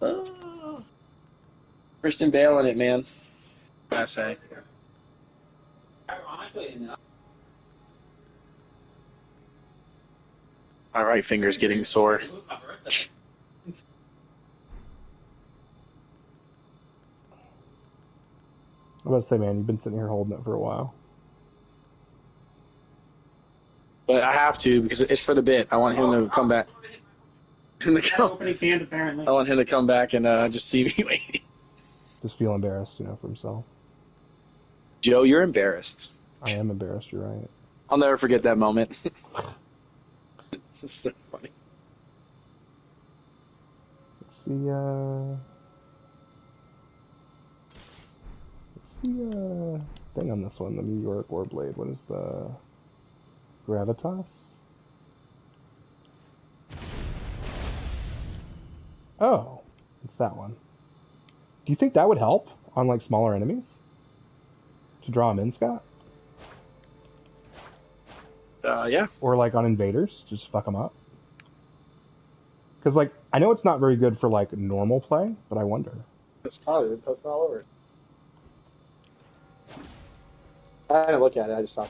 Oh. Christian Bale in it, man. I say. My right finger's getting sore. I'm about to say, man, you've been sitting here holding it for a while. But I have to because it's for the bit. I want him to come back. Opening cans, apparently. I want him to come back and just see me waiting. Just feel embarrassed, for himself. Joe, you're embarrassed. I am embarrassed, you're right. I'll never forget that moment. This is so funny. What's the thing on this one? The New York Warblade. What is the gravitas? Oh, it's that one. Do you think that would help on like smaller enemies to draw them in, Scott? Yeah. Or like on invaders, just fuck them up. Because like I know it's not very good for like normal play, but I wonder. It's probably been posted all over. I didn't look at it. I just saw.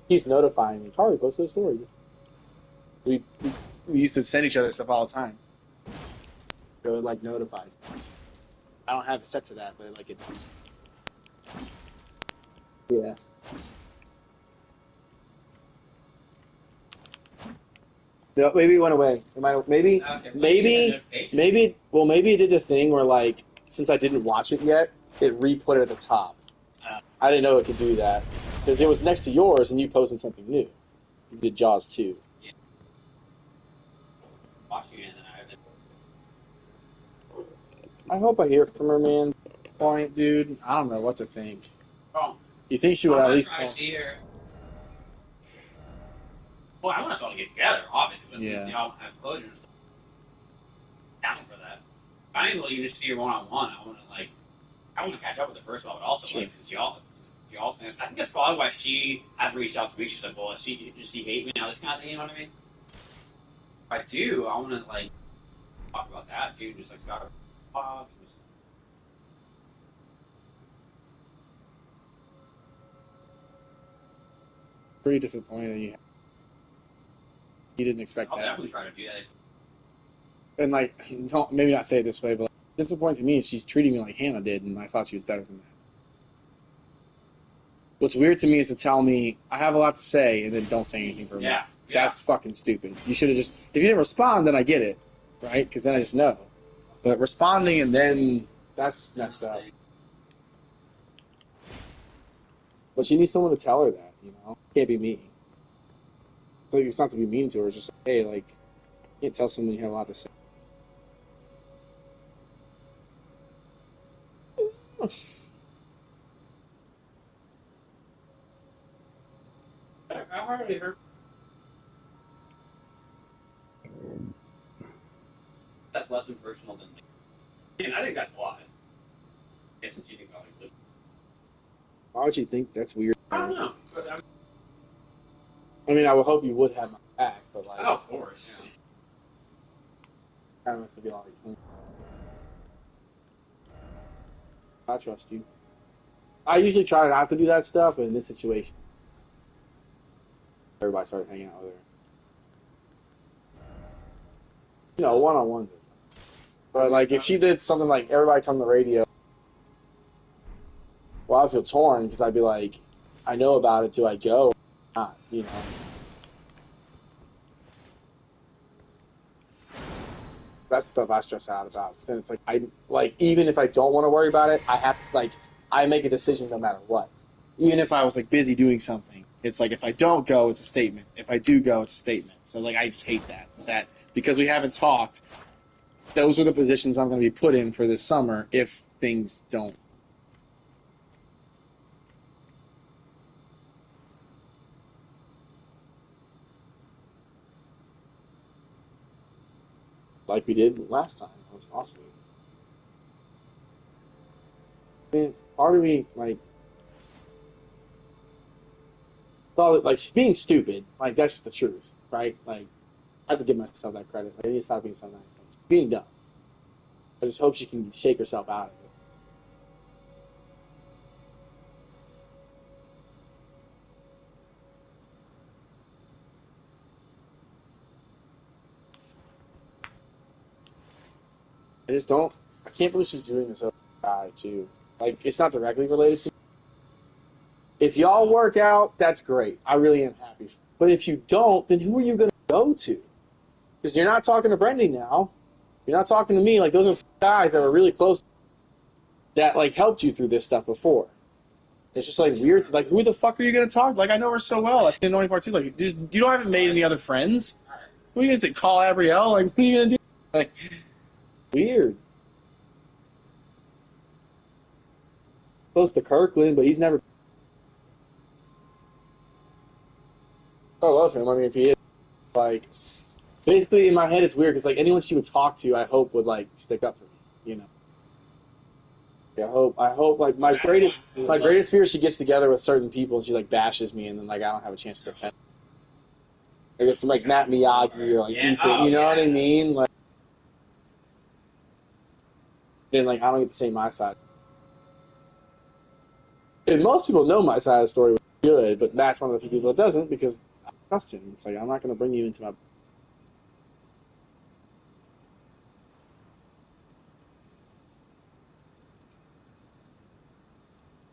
He's notifying me. Carly posted a story. We used to send each other stuff all the time. So it like notifies me. I don't have it set to that, but like it. Yeah. No, maybe it went away. Maybe it did the thing where like since I didn't watch it yet, it re-put it at the top. I didn't know it could do that because it was next to yours and you posted something new. You did Jaws 2. Yeah. Watching it, and I hope I hear from her, man. Point, dude. I don't know what to think. Oh. You think she would at least I see her. Well, I want us all to get together, obviously, but Yeah. they all have closure and stuff. Down for that. If I'm able to even just see her one-on-one, I want to catch up with her first of all, but also, Sure. like, since y'all, I think that's probably why she hasn't reached out to me. She's like, well, does she hate me now, this kind of thing, you know what I mean? If I do, I want to, like, talk about that, too, just, like, about her. pretty disappointed. You didn't expect I'll that. definitely try to do that. And like, don't, maybe not say it this way, but like, disappointing to me is she's treating me like Hannah did, and I thought she was better than that. What's weird to me is to tell me I have a lot to say and then don't say anything for a month. That's fucking stupid. You should have just, if you didn't respond, then I get it, right? Because then I just know. But responding and then that's messed up. But she needs someone to tell her that, It can't be me. Like, it's not to be mean to her. It's just like, hey, like, you can't tell someone you have a lot to say. I hardly heard. That's less impersonal than me. And I think that's why. Since you think about it. Why would you think that's weird? I don't know. But I mean, I would hope you would have my back, but like, of course, yeah. kind of has to be like, I trust you. I usually try not to do that stuff, but in this situation, everybody started hanging out with her. One-on-ones. But like, if she did something like everybody come to the radio, well, I'd feel torn because I'd be like, I know about it. Do I go? Or not, That's stuff I stress out about. Because then it's like, even if I don't want to worry about it, I make a decision no matter what. Even if I was like busy doing something, it's like if I don't go, it's a statement. If I do go, it's a statement. So like, I just hate that because we haven't talked. Those are the positions I'm going to be put in for this summer if things don't. Like we did last time. That was awesome. I mean, part of me, like, thought it, like, being stupid, like, that's just the truth, right? Like, I have to give myself that credit. Like, I need to stop being so nice. Like, being dumb. I just hope she can shake herself out of it. I can't believe she's doing this other guy, too. Like, it's not directly related to. If y'all work out, that's great. I really am happy. But if you don't, then who are you going to go to? Because you're not talking to Brendan now. You're not talking to me. Like, those are guys that were really close that, like, helped you through this stuff before. It's just, like, weird. Like, who the fuck are you going to talk? Like, I know her so well. That's the annoying part, too. Like, you haven't made any other friends. What are you going to call Abrielle? Like, what are you going to do? Like, weird. Close to Kirkland, but he's never. I love him. I mean, if he is, like, basically in my head, it's weird because like anyone she would talk to, I hope would like stick up for me, you know. Yeah, I hope like my greatest fear is she gets together with certain people and she like bashes me and then like I don't have a chance to defend. Like it's like Matt Miyagi or like Ethan, you know what I mean? Like then like I don't get to say my side. And most people know my side of the story was good, but Matt's one of the few people that doesn't because I trust him. It's like I'm not going to bring you into my.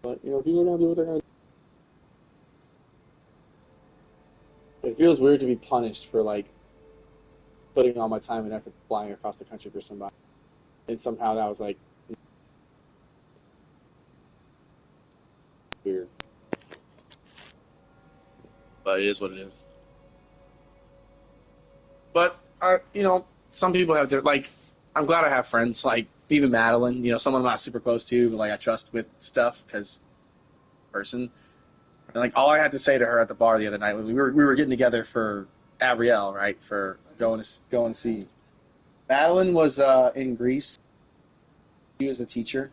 But you know, people are going to do what they're going to do. It feels weird to be punished for like putting all my time and effort flying across the country for somebody, and somehow that was like weird. But it is what it is. But you know, some people have their like. I'm glad I have friends like even Madeline. You know, someone I'm not super close to, but like I trust with stuff because person. And like all I had to say to her at the bar the other night, we were getting together for Abrielle, right? For going to see. Madeline was in Greece. She was a teacher.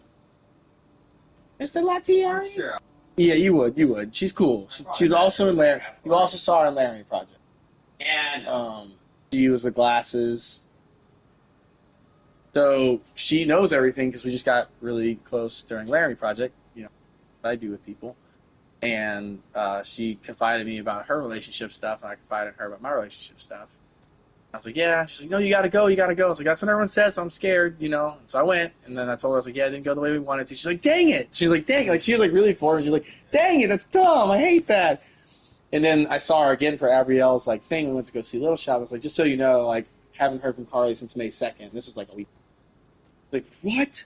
Mr. Latieri? Sure. Yeah, you would. She's cool. She was also in Larry. You also saw her in Larry Project. Yeah. She was the glasses. So she knows everything because we just got really close during Larry Project. You know, what I do with people. And she confided in me about her relationship stuff, and I confided in her about my relationship stuff. I was like, yeah. She's like, no, you gotta go. I was like, that's what everyone says, so I'm scared, you know. And so I went, and then I told her, I was like, yeah, it didn't go the way we wanted to. She's like, dang it. She was like, dang it. Like, she was like really for me. She's like, dang it, that's dumb. I hate that. And then I saw her again for Abrielle's like thing. We went to go see Little Shop. I was like, just so you know, like, haven't heard from Carly since May 2nd. This was like a week. I was like, what?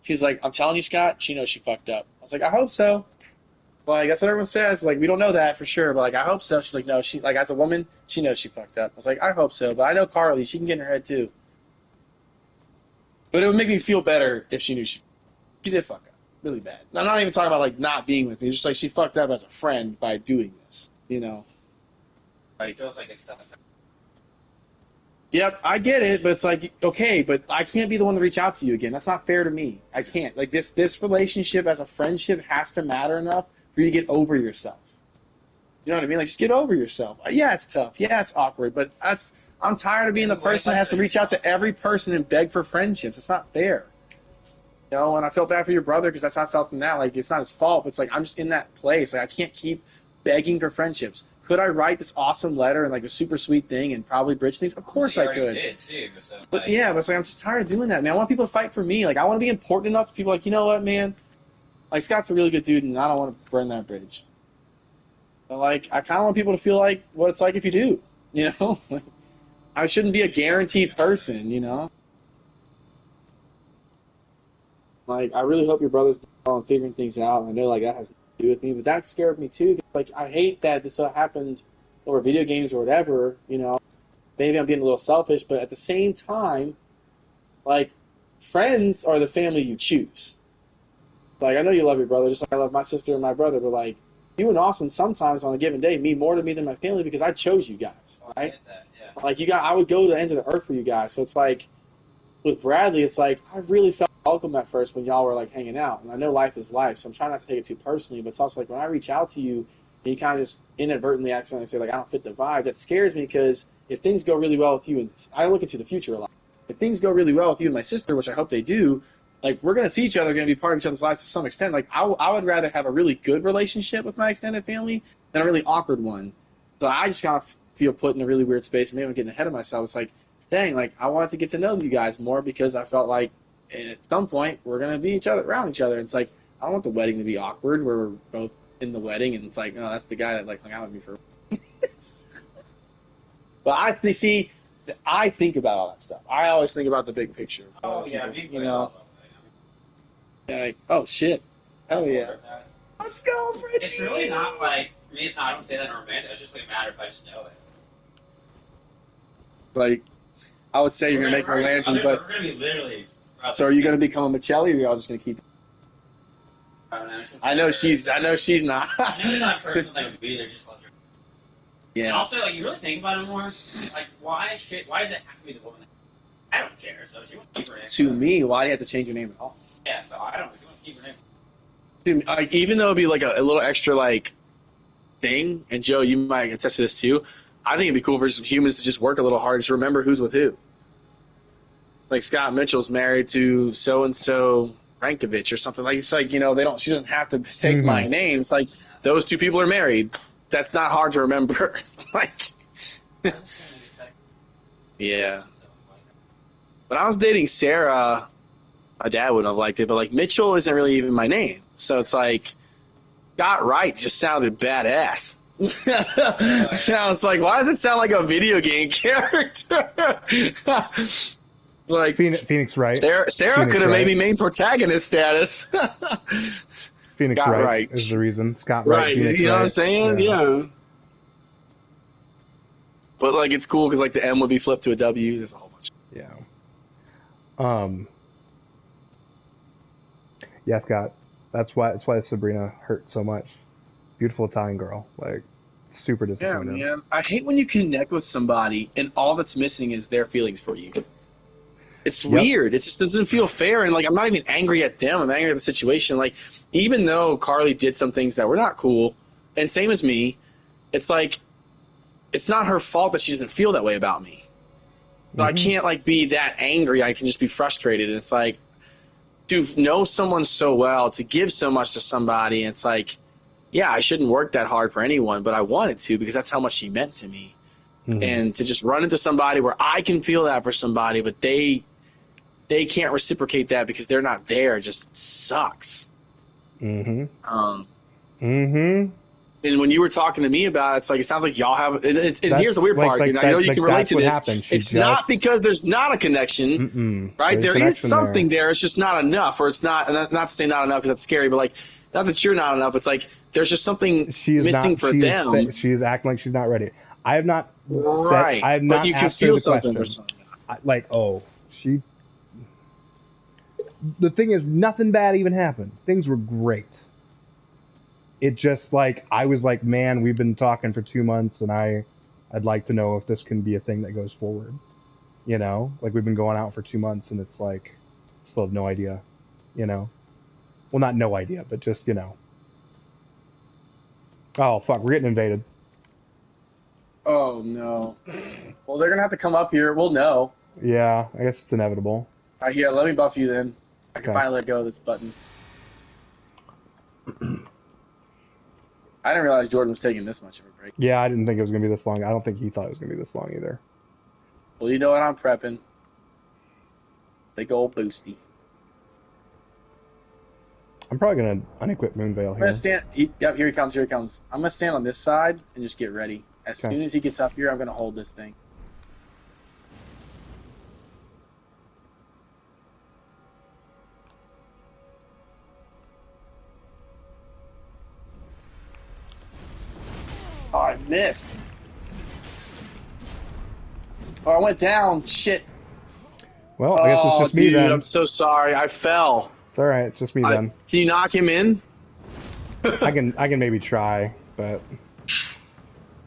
She's like, I'm telling you, Scott, she knows she fucked up. I was like, I hope so. Like, that's what everyone says. Like, we don't know that for sure, but, like, I hope so. She's like, no, she, like, as a woman, she knows she fucked up. I was like, I hope so, but I know Carly. She can get in her head, too. But it would make me feel better if she knew she did fuck up. Really bad. I'm not even talking about, like, not being with me. It's just, like, she fucked up as a friend by doing this, you know? Like, it feels like it's stuff. Yep, I get it, but it's like, okay, but I can't be the one to reach out to you again. That's not fair to me. I can't. Like, this relationship as a friendship has to matter enough for you to get over yourself. You know what I mean? Like, just get over yourself. Yeah, it's tough. Yeah, it's awkward, but I'm tired of being the person that has to reach out to every person and beg for friendships. It's not fair. You know, and I felt bad for your brother because that's how I felt in that. Like, it's not his fault, but it's like, I'm just in that place. Like, I can't keep begging for friendships. Could I write this awesome letter and like a super sweet thing and probably bridge things? Of course I could. Did too, so, but yeah, but it's like I'm just tired of doing that, man. I want people to fight for me. Like I want to be important enough to people like, you know what, man? Like Scott's a really good dude, and I don't want to burn that bridge. But like I kind of want people to feel like what it's like if you do. You know, like, I shouldn't be a guaranteed person. You know, like I really hope your brother's figuring things out. I know like that has do with me, but that scared me too. Like I hate that this happened over video games or whatever, you know. Maybe I'm being a little selfish, but at the same time, like friends are the family you choose. Like I know you love your brother just like I love my sister and my brother, but like you and Austin sometimes on a given day mean more to me than my family because I chose you guys, right? Yeah. Like I would go to the end of the earth for you guys. So it's like with Bradley, it's like I really felt welcome at first when y'all were like hanging out, and I know life is life, so I'm trying not to take it too personally. But it's also like when I reach out to you, and you kind of just inadvertently, accidentally say like I don't fit the vibe. That scares me because if things go really well with you, and I look into the future a lot, if things go really well with you and my sister, which I hope they do, like we're gonna see each other, gonna be part of each other's lives to some extent. Like I would rather have a really good relationship with my extended family than a really awkward one. So I just kind of feel put in a really weird space, and maybe I'm getting ahead of myself. It's like, dang, like I wanted to get to know you guys more because I felt like at some point we're gonna be around each other. And it's like I don't want the wedding to be awkward where we're both in the wedding and it's like, oh, that's the guy that like hung out with me for. But I think about all that stuff. I always think about the big picture. Oh yeah, big you know. Like, oh shit, hell yeah, let's go, Brittany. It's really not like for me. It's not. I don't say that in romantic. It's just like a matter if I just know it. Like, I would say you're gonna make her landing, but we're gonna be literally. So are you gonna become a Michelli, or are y'all just gonna keep? I don't know. I know she's not. I know it's not a person that would be there. Just like. Yeah. And also, like, you really think about it more. Like, why does it have to be the woman? I don't care. So she wants to keep her name. To me, why do you have to change your name at all? Yeah. So I don't know. She wants to keep her name. Dude, like, even though it'd be like a little extra like thing, and Joe, you might attest to this too. I think it'd be cool for humans to just work a little hard to remember who's with who. Like Scott Mitchell's married to so and so Rankovich or something. Like it's like, you know, she doesn't have to take my name. It's like those two people are married. That's not hard to remember. Like, yeah. When I was dating Sarah, my dad wouldn't have liked it, but like Mitchell isn't really even my name. So it's like, Scott Wright just sounded badass. I was like, why does it sound like a video game character? Like Phoenix Wright. Sarah could have maybe made protagonist status. Phoenix Wright is the reason. Scott Wright. Right. Phoenix you know Wright. what I'm saying? Yeah. But like it's cool because like the M would be flipped to a W. There's a whole bunch. Yeah. Yeah, Scott. That's why Sabrina hurt so much. Beautiful Italian girl. Like super disappointed. Yeah, man. I hate when you connect with somebody and all that's missing is their feelings for you. It's weird. It just doesn't feel fair. And like, I'm not even angry at them. I'm angry at the situation. Like, even though Carly did some things that were not cool, and same as me, it's like, it's not her fault that she doesn't feel that way about me. So I can't like be that angry. I can just be frustrated. And it's like, to know someone so well, to give so much to somebody, and it's like, yeah, I shouldn't work that hard for anyone, but I wanted to because that's how much she meant to me. And to just run into somebody where I can feel that for somebody, but they can't reciprocate that because they're not there, just sucks. And when you were talking to me about it, it's like, it sounds like y'all have, and here's the weird part, and I know you can relate to this. It's not because there's not a connection, right? There is something there. It's just not enough, or it's not to say not enough because that's scary, but like, not that you're not enough. It's like, there's just something missing for them. She's acting like she's not ready. I have not. Right. I have not. But you can feel something for someone. The thing is, nothing bad even happened. Things were great. It just like, I was like, man, we've been talking for 2 months, and I'd like to know if this can be a thing that goes forward. You know, like we've been going out for 2 months, and it's like, still have no idea. You know, well, not no idea, but just, you know. Oh fuck, we're getting invaded. Oh no. Well, they're gonna have to come up here. We'll know. Yeah, I guess it's inevitable. All right, let me buff you then. I can finally let go of this button. I didn't realize Jordan was taking this much of a break. Yeah, I didn't think it was going to be this long. I don't think he thought it was going to be this long either. Well, you know what? I'm prepping. Big old boosty. I'm probably going to unequip Moonveil here. I'm going to stand... Yep, here he comes, I'm going to stand on this side and just get ready. As soon as he gets up here, I'm going to hold this thing. Oh, I missed. Oh, I went down. Shit. Well, I guess it's just me then. I'm so sorry. I fell. It's all right. It's just me then. Can you knock him in? I can maybe try, but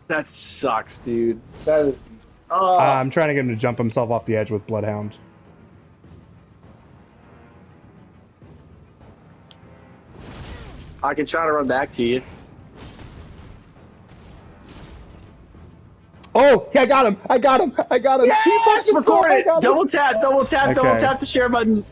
that sucks, dude. That is. Oh. I'm trying to get him to jump himself off the edge with Bloodhound. I can try to run back to you. Oh, yeah, I got him! I got him! I got him! He Yes, fucking record I it. got him. Double tap Okay. the share button.